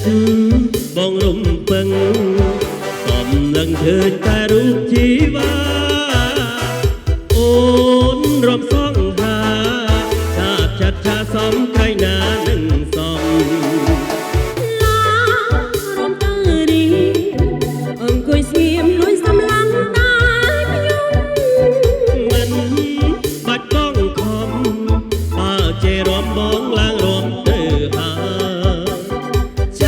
បងរំពឹងសំនឹងឃើញតែរូបជីវ៉ាអូនរំសងហាចាត់ចាសំក្រៃណានឹងសំឡារំទៅរីអង្គុយស្ងៀមលួយសំឡាំងតែខ្ញុំមិនបាច់បងខំបើជេរំបងឡើងរំទៅហាច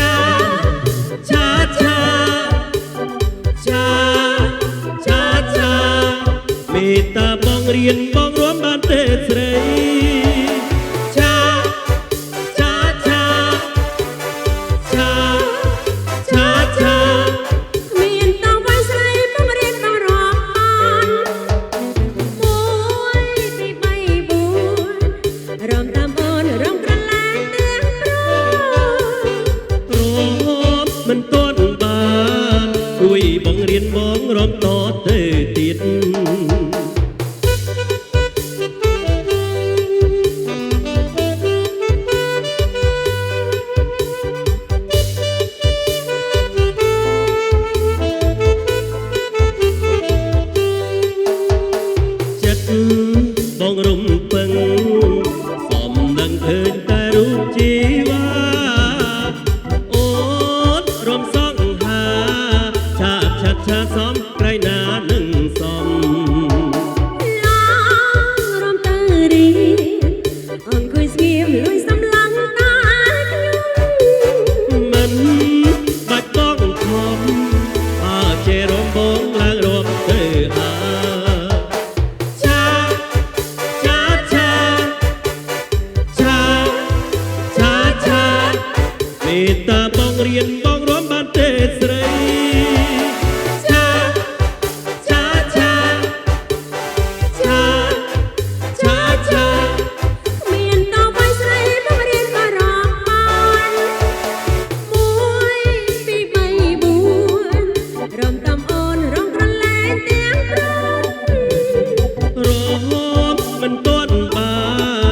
ាមេតាបងរៀនបងរួមបានទេស្រីមានតវ៉ៃស្រីបងរៀនបងរាប់បាន1 2 3 4រំតាមអូនរំក្រឡាទាំងព្រោរំមិនទាន់បានជួយបងរៀនបងរំតទៅទៀតបងរំពឹងសំនឹងឃើញតែរូបជីវ៉ាអូនរំសងហាឆាសំក្រៃណានឹងសំឡារំទៅរីអង្គុយស្ងៀមលួយសំឡាំងតែខ្ញុំមិនបាច់បងខំជេរំបងឡើងរំទៅហាមេតាបងរៀនបងរួមបានទេស្រីមានតវ៉ៃស្រីបងរៀនបងរាប់បាន1 2 3 4រំតាមអូនរំក្រលែងទាំងព្រោរំមិនទាន់បា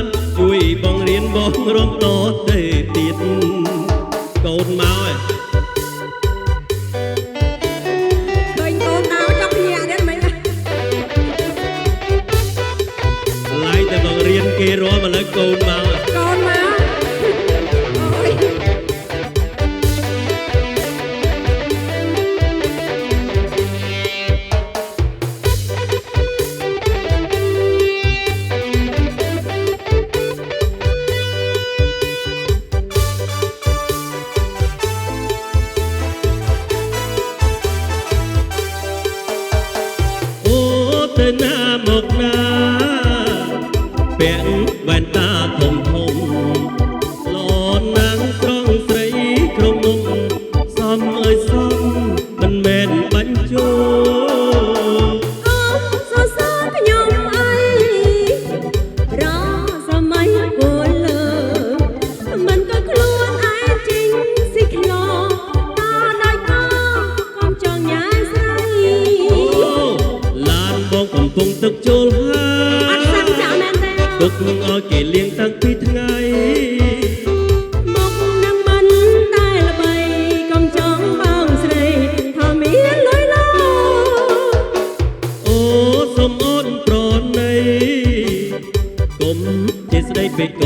នជួយបងរៀនបងរំតទៅទៀតកូនមកឃើញកូនដើរចង់ញាក់ទៀតមិនឡាយតែបងរៀនគេរំឥឡូវកូនមកអូទៅណាមកណាពាក់វ៉ែនតាធំលនណាងត្រង់ស្រីក្នុងមុខសំអើយសំមិនមែនបាញ់ជោអូសរសើរខ្ញុំអីរសម័យពលលើមិនក៏ខ្លួនឯងជីងស៊ីខ្លោតាដោយក៏កុំចង់ញ៉ាយស្រីឡានបងកំពុងទឹកចូលហើយអត់សាំចាមែនទេទុកឲ្យគេលៀងតាំងពីថ្ងៃមកនឹងមិនដែលល្បីកុំចង់បងស្រីថាមានលុយលោអូសុំអូនប្រណីគុំជាស្ដីពេកក